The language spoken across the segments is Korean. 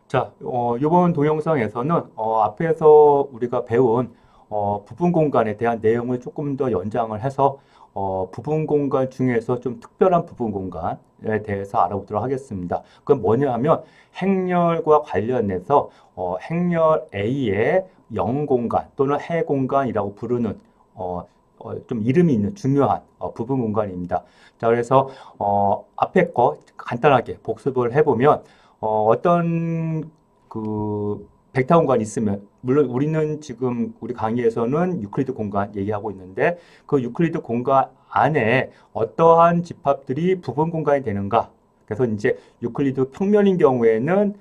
자, 이번 동영상에서는 앞에서 우리가 배운 부분 공간에 대한 내용을 조금 더 연장을 해서 부분 공간 중에서 좀 특별한 부분 공간에 대해서 알아보도록 하겠습니다. 그건 뭐냐 하면 행렬과 관련해서 행렬 A의 영 공간 또는 해 공간이라고 부르는 좀 이름이 있는 중요한 부분 공간입니다. 자, 그래서 앞에 거 간단하게 복습을 해보면 어떤 그 벡터 공간이 있으면 물론 우리는 지금 우리 강의에서는 유클리드 공간 얘기하고 있는데 그 유클리드 공간 안에 어떠한 집합들이 부분 공간이 되는가? 그래서 이제 유클리드 평면인 경우에는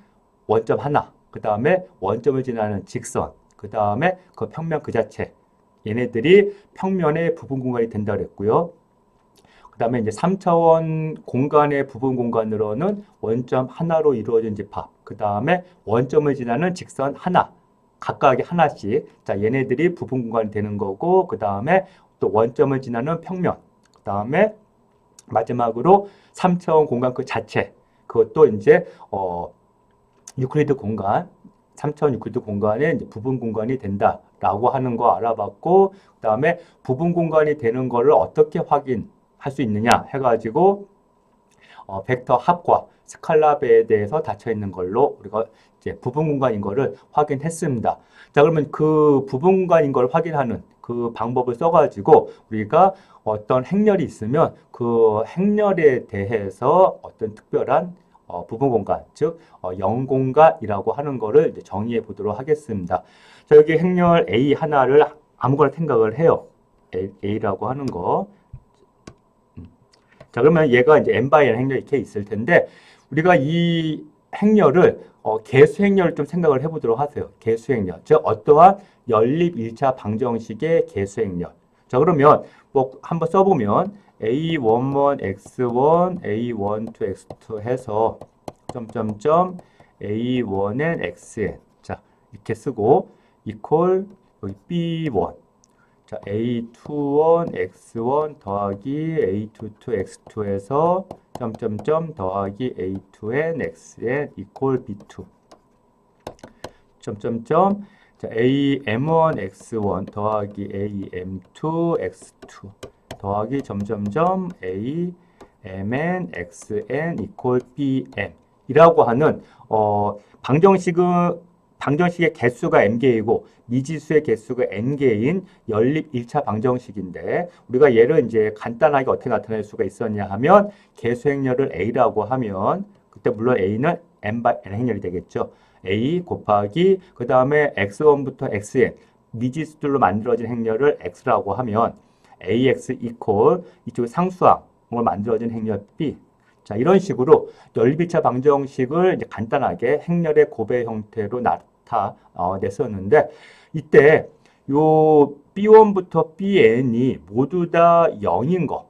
원점 하나, 그 다음에 원점을 지나는 직선, 그 다음에 그 평면 그 자체 얘네들이 평면의 부분 공간이 된다 그랬고요. 그 다음에 이제 3차원 공간의 부분 공간으로는 원점 하나로 이루어진 집합, 그 다음에 원점을 지나는 직선 하나, 각각의 하나씩. 자, 얘네들이 부분 공간이 되는 거고, 그 다음에 또 원점을 지나는 평면, 그 다음에 마지막으로 3차원 공간 그 자체, 그것도 이제, 유클리드 공간, 3차원 유클리드 공간의 이제 부분 공간이 된다라고 하는 거 알아봤고, 그 다음에 부분 공간이 되는 거를 어떻게 확인할 수 있느냐 해가지고 벡터 합과 스칼라 배에 대해서 닫혀 있는 걸로 우리가 이제 부분 공간인 거를 확인했습니다. 자, 그러면 그 부분 공간인 걸 확인하는 그 방법을 써가지고 우리가 어떤 행렬이 있으면 그 행렬에 대해서 어떤 특별한 부분 공간, 즉 영공간이라고 하는 거를 이제 정의해 보도록 하겠습니다. 자, 여기 행렬 A 하나를 아무거나 생각을 해요. A라고 하는 거. 자, 그러면 얘가 이제 n/n 행렬이 이렇게 있을 텐데 우리가 이 행렬을 개수 행렬을 좀 생각을 해보도록 하세요. 개수 행렬, 즉 어떠한 연립 1차 방정식의 개수 행렬. 자, 그러면 뭐 한번 써보면 a11 x1, a12 x2 해서 점점점 a1n xn. 자, 이렇게 쓰고 equal 여기 b1. 자, a21 x1 더하기 a22 x2에서 점점점 더하기 a2n xn equal b2. 점점점 자, am1 x1 더하기 am2 x2 더하기 점점점 amn xn equal bm 이라고 하는 방정식의 개수가 m개이고 미지수의 개수가 n개인 연립 1차 방정식인데 우리가 얘를 이제 간단하게 어떻게 나타낼 수가 있었냐 하면 개수 행렬을 a라고 하면 그때 물론 a는 n/n 행렬이 되겠죠. a 곱하기 그 다음에 x1부터 xn 미지수들로 만들어진 행렬을 x라고 하면 ax 이퀄 이쪽에 상수항으로 만들어진 행렬 b. 자, 이런 식으로 연립 1차 방정식을 이제 간단하게 행렬의 고배 형태로 나타냈었는데 이때 요 B1부터 BN이 모두 다 0인 거.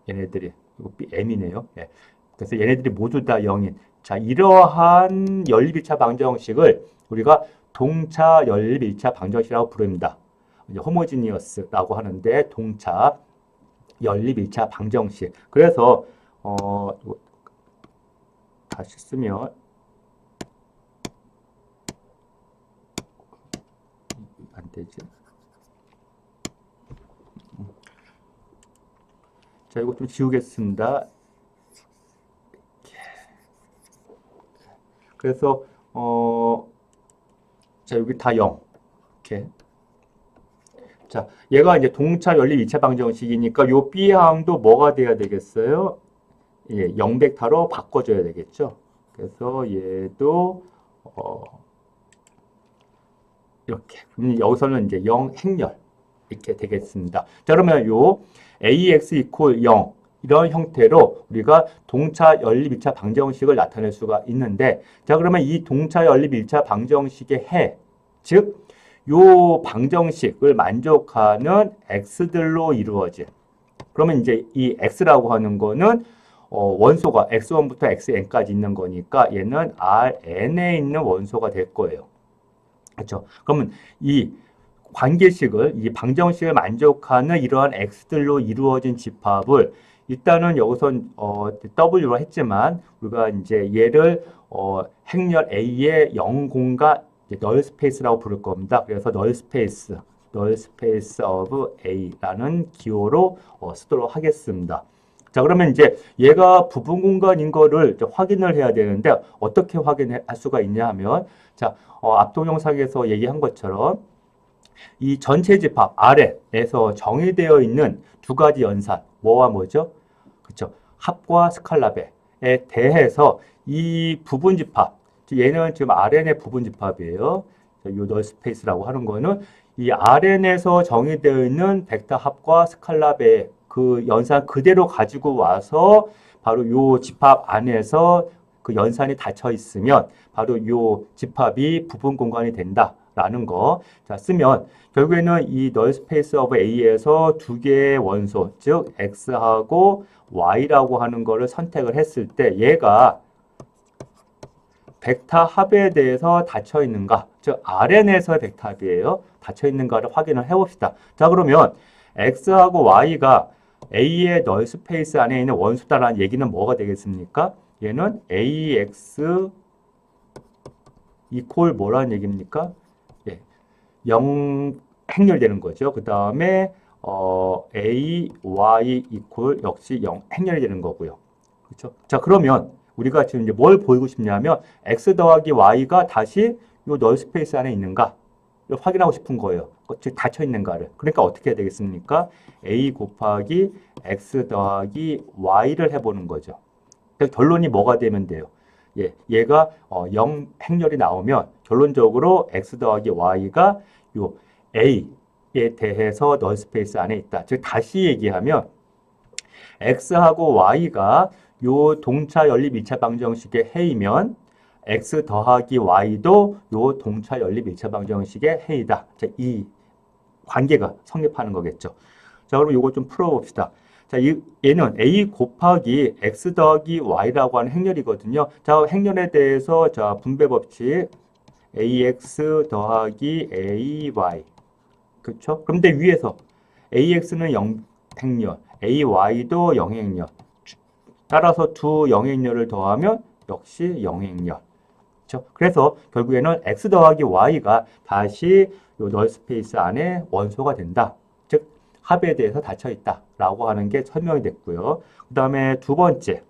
얘네들이 이거 M이네요. 예. 그래서 얘네들이 모두 다 0인. 자, 이러한 연립 1차 방정식을 우리가 동차 연립 1차 방정식이라고 부릅니다. 이제 호모지니어스라고 하는데 동차 연립 1차 방정식. 그래서 다시 쓰면 안 되지. 자, 이거 좀 지우겠습니다. 그래서 자, 여기 다 0. 이렇게. 자, 얘가 이제 동차 연립 2차 방정식이니까 요 B항도 뭐가 돼야 되겠어요? 예, 0벡터로 바꿔줘야 되겠죠. 그래서 얘도 이렇게. 여기서는 이제 0 행렬 이렇게 되겠습니다. 자, 그러면 요 ax 이퀄 0 이런 형태로 우리가 동차 연립 1차 방정식을 나타낼 수가 있는데 자, 그러면 이 동차 연립 1차 방정식의 해, 즉 요 방정식을 만족하는 x들로 이루어진 그러면 이제 이 x라고 하는 거는 원소가 x1부터 xn까지 있는 거니까 얘는 Rn에 있는 원소가 될 거예요. 그렇죠? 그러면 이 관계식을, 이 방정식을 만족하는 이러한 x들로 이루어진 집합을 일단은 여기선 W로 했지만 우리가 이제 얘를 행렬 A의 0공간 널 스페이스라고 부를 겁니다. 그래서 널 스페이스 of A라는 기호로 쓰도록 하겠습니다. 자, 그러면 이제 얘가 부분 공간인 거를 이제 확인을 해야 되는데 어떻게 확인할 수가 있냐 하면 자, 앞 동영상에서 얘기한 것처럼 이 전체 집합 아래에서 정의되어 있는 두 가지 연산 뭐와 뭐죠? 그렇죠. 합과 스칼라베에 대해서 이 부분 집합 얘는 지금 RN의 부분 집합이에요. 이 널 스페이스라고 하는 거는 이 RN에서 정의되어 있는 벡터 합과 스칼라베 그 연산 그대로 가지고 와서 바로 요 집합 안에서 그 연산이 닫혀 있으면 바로 요 집합이 부분 공간이 된다라는 거. 자, 쓰면 결국에는 이 널 스페이스 오브 A에서 두 개의 원소, 즉 X하고 Y라고 하는 거를 선택을 했을 때 얘가 벡터 합에 대해서 닫혀 있는가, 즉 RN에서의 벡터 합이에요. 닫혀 있는가를 확인을 해봅시다. 자, 그러면 X하고 Y가 A의 널 스페이스 안에 있는 원소다라는 얘기는 뭐가 되겠습니까? 얘는 AX 이퀄 뭐라는 얘기입니까? 예, 0 행렬되는 거죠. 그 다음에 AY 이퀄 역시 0 행렬이 되는 거고요. 그렇죠? 자, 그러면 우리가 지금 이제 뭘 보이고 싶냐면 X 더하기 Y가 다시 이 널 스페이스 안에 있는가 확인하고 싶은 거예요. 즉 닫혀 있는가를. 그러니까 어떻게 해야 되겠습니까? A 곱하기 X 더하기 Y를 해보는 거죠. 그래서 결론이 뭐가 되면 돼요? 예, 얘가 0 행렬이 나오면 결론적으로 X 더하기 Y가 요 A에 대해서 널 스페이스 안에 있다. 즉 다시 얘기하면 X하고 Y가 요 동차 연립 1차 방정식의 해이면 X 더하기 Y도 요 동차 연립 1차 방정식의 해이다. 자, 이 관계가 성립하는 거겠죠. 자, 그럼 요거 좀 풀어봅시다. 자, 얘는 A 곱하기 X 더하기 Y라고 하는 행렬이거든요. 자, 행렬에 대해서 자, 분배 법칙 AX 더하기 AY. 그렇죠? 그런데 위에서 AX는 0 행렬, AY도 0 행렬. 따라서 두 0 행렬을 더하면 역시 0 행렬. 그렇죠? 그래서 결국에는 X 더하기 Y가 다시 요 널 스페이스 안에 원소가 된다. 즉 합에 대해서 닫혀 있다라고 하는 게 설명이 됐고요. 그 다음에 두 번째.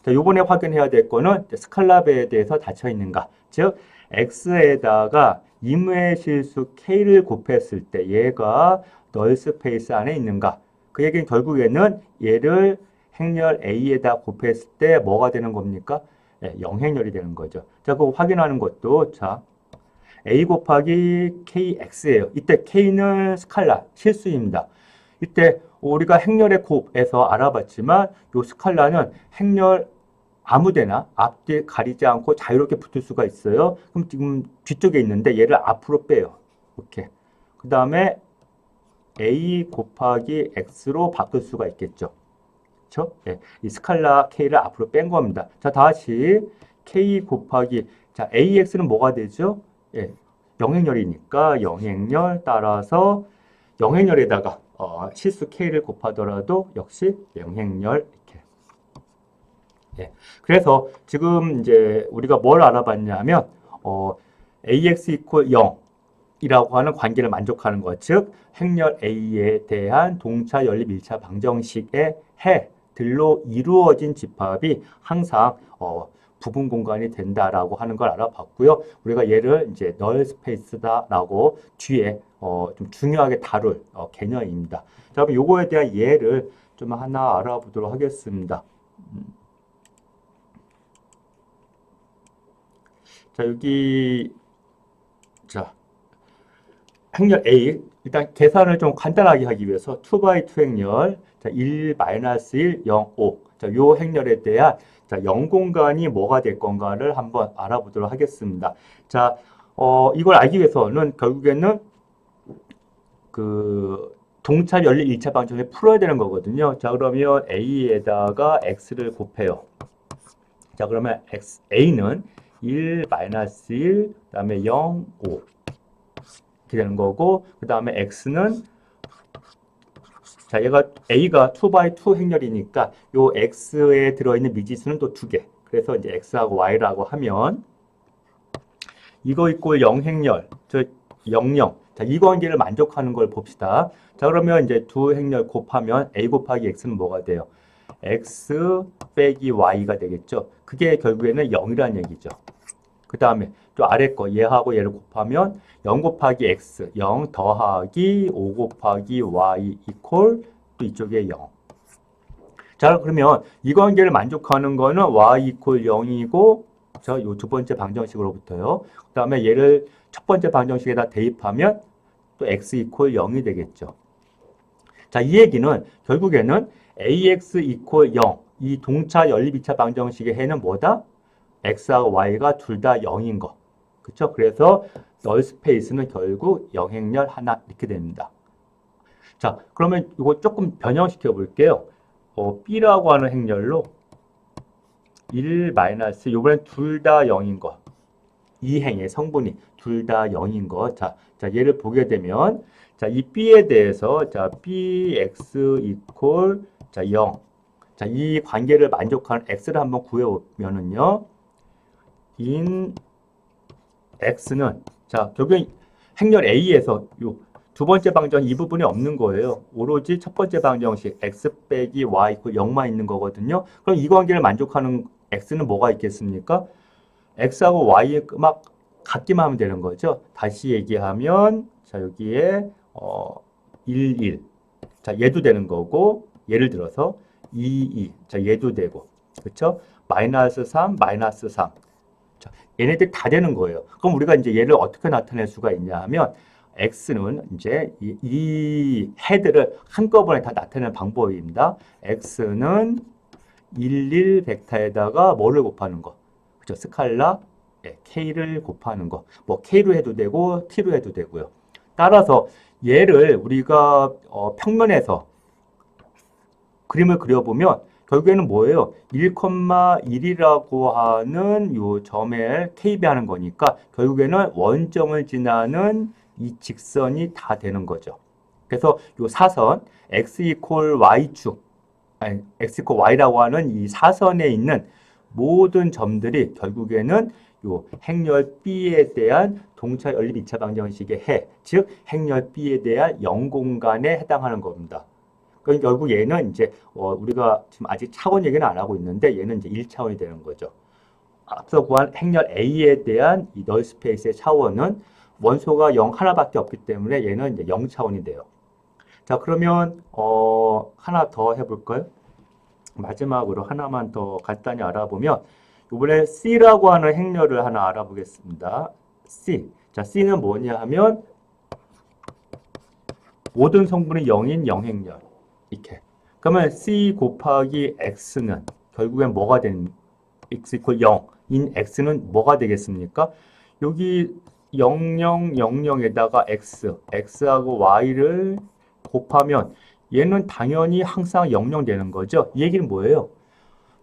자, 요번에 확인해야 될 거는 스칼라베에 대해서 닫혀 있는가. 즉 X에다가 임의 실수 K를 곱했을 때 얘가 널 스페이스 안에 있는가. 그 얘기는 결국에는 얘를 행렬 A에다 곱했을 때 뭐가 되는 겁니까? 네, 0행렬이 되는 거죠. 자, 그거 확인하는 것도 자 A 곱하기 KX예요. 이때 K는 스칼라, 실수입니다. 이때 우리가 행렬의 곱에서 알아봤지만 요 스칼라는 행렬 아무데나 앞뒤 가리지 않고 자유롭게 붙을 수가 있어요. 그럼 지금 뒤쪽에 있는데 얘를 앞으로 빼요. 이렇게. 그 다음에 A 곱하기 X로 바꿀 수가 있겠죠. 그렇죠? 예, 이 스칼라 K를 앞으로 뺀 겁니다. 자, 다시 K 곱하기 자, AX는 뭐가 되죠? 예, 영행렬이니까 영행렬 따라서 영행렬에다가 실수 K를 곱하더라도 역시 영행렬 이렇게. 예, 그래서 지금 이제 우리가 뭘 알아봤냐면 AX 이퀄 0 이라고 하는 관계를 만족하는 것, 즉 행렬 A에 대한 동차 연립 1차 방정식의 해들로 이루어진 집합이 항상 부분 공간이 된다라고 하는 걸 알아봤고요. 우리가 얘를 이제 널 스페이스다라고 뒤에 좀 중요하게 다룰 개념입니다. 자, 그럼 요거에 대한 예를 좀 하나 알아보도록 하겠습니다. 자, 여기 자. 행렬 A, 일단 계산을 좀 간단하게 하기 위해서 2x2 행렬, 자, 1, -1, 0, 5. 자, 요 행렬에 대한 자, 0공간이 뭐가 될 건가를 한번 알아보도록 하겠습니다. 자, 이걸 알기 위해서는 결국에는 그 동차 연립 1차 방정식을 풀어야 되는 거거든요. 자, 그러면 A에다가 X를 곱해요. 자, 그러면 A는 1, -1, 그 다음에 0, 5. 이렇게 되는 거고, 그 다음에 X는 자, 얘가 A가 2x2 행렬이니까 요 X에 들어있는 미지수는 또 2개. 그래서 이제 X하고 Y라고 하면 이거 이꼴 0 행렬, 저 0, 0. 자, 이 관계를 만족하는 걸 봅시다. 자, 그러면 이제 두 행렬 곱하면 A 곱하기 X는 뭐가 돼요? X 빼기 Y가 되겠죠. 그게 결국에는 0이라는 얘기죠. 그 다음에 또 아래 거 얘하고 얘를 곱하면 0 곱하기 X, 0 더하기 5 곱하기 Y 이퀄 또 이쪽에 0. 자, 그러면 이 관계를 만족하는 거는 Y 이퀄 0이고 저 요 두 번째 방정식으로부터요. 그 다음에 얘를 첫 번째 방정식에다 대입하면 또 x 이퀄 0이 되겠죠. 자, 이 얘기는 결국에는 ax 이퀄 0, 이 동차 연립 2차 방정식의 해는 뭐다? x하고 y가 둘 다 0인 거. 그렇죠? 그래서 널 스페이스는 결국 영행렬 하나 이렇게 됩니다. 자, 그러면 이거 조금 변형시켜 볼게요. b라고 하는 행렬로 1 마이너스 요번엔 둘 다 0인 거. 이 행의 성분이 둘 다 0인 거. 자, 얘를 보게 되면 자, 이 b에 대해서 자, bx 이퀄 자, 0. 자, 이 관계를 만족하는 x를 한번 구해 오면은요. 인 x는 자, 결국엔 행렬 A에서 요 두 번째 방정 이 부분이 없는 거예요. 오로지 첫 번째 방정식 x 빼기 y 이퀄 0만 있는 거거든요. 그럼 이 관계를 만족하는 x는 뭐가 있겠습니까? x하고 y 막 같기만 하면 되는 거죠. 다시 얘기하면 자, 여기에 1, 1. 자, 얘도 되는 거고 예를 들어서 2, 2. 자, 얘도 되고. 그렇죠? 마이너스 3, 마이너스 3. 자, 얘네들 다 되는 거예요. 그럼 우리가 이제 얘를 어떻게 나타낼 수가 있냐 하면 x는 이제 이 해들을 한꺼번에 다 나타내는 방법입니다. x는 1, 1 벡터에다가 뭐를 곱하는 거? 그죠? 스칼라 k를 곱하는 거. 뭐 k로 해도 되고 t로 해도 되고요. 따라서 얘를 우리가 평면에서 그림을 그려보면 결국에는 뭐예요? 1,1이라고 하는 요 점을 k배하는 거니까 결국에는 원점을 지나는 이 직선이 다 되는 거죠. 그래서 요 사선 x 이퀄 y축, 아니 x 이퀄 y라고 하는 이 사선에 있는 모든 점들이 결국에는 요 행렬 B에 대한 동차 연립 2차 방정식의 해, 즉 행렬 B에 대한 0공간에 해당하는 겁니다. 그러니까 결국 얘는 이제 우리가 지금 아직 차원 얘기는 안 하고 있는데 얘는 이제 1차원이 되는 거죠. 앞서 구한 행렬 A에 대한 이 널 스페이스의 차원은 원소가 0 하나밖에 없기 때문에 얘는 이제 0차원이 돼요. 자, 그러면 하나 더 해볼까요? 마지막으로 하나만 더 간단히 알아보면 이번에 C라고 하는 행렬을 하나 알아보겠습니다. C. 자, C는 뭐냐 하면 모든 성분이 0인 0행렬. 이렇게. 그러면 C 곱하기 X는 결국엔 뭐가 되는 X 이퀄 0인 X는 뭐가 되겠습니까? 여기 0000에다가 X, X하고 Y를 곱하면 얘는 당연히 항상 00 되는 거죠. 이 얘기는 뭐예요?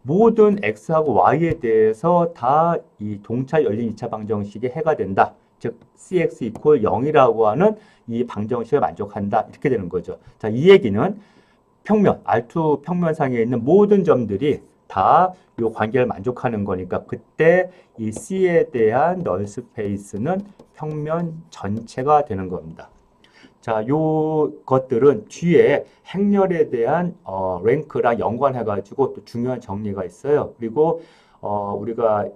모든 X하고 Y에 대해서 다 이 동차 열린 2차 방정식의 해가 된다. 즉 CX 이퀄 0이라고 하는 이 방정식을 만족한다. 이렇게 되는 거죠. 자, 이 얘기는 평면, R2 평면상에 있는 모든 점들이 다 이 관계를 만족하는 거니까 그때 이 C에 대한 널 스페이스는 평면 전체가 되는 겁니다. 자, 요 것들은 뒤에 행렬에 대한 랭크랑 연관해가지고 또 중요한 정리가 있어요. 그리고 우리가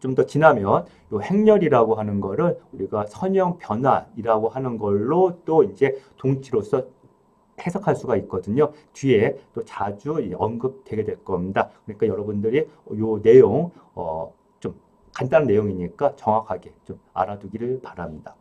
좀 더 지나면 요 행렬이라고 하는 거를 우리가 선형 변화이라고 하는 걸로 또 이제 동치로서 해석할 수가 있거든요. 뒤에 또 자주 언급되게 될 겁니다. 그러니까 여러분들이 요 내용 좀 간단한 내용이니까 정확하게 좀 알아두기를 바랍니다.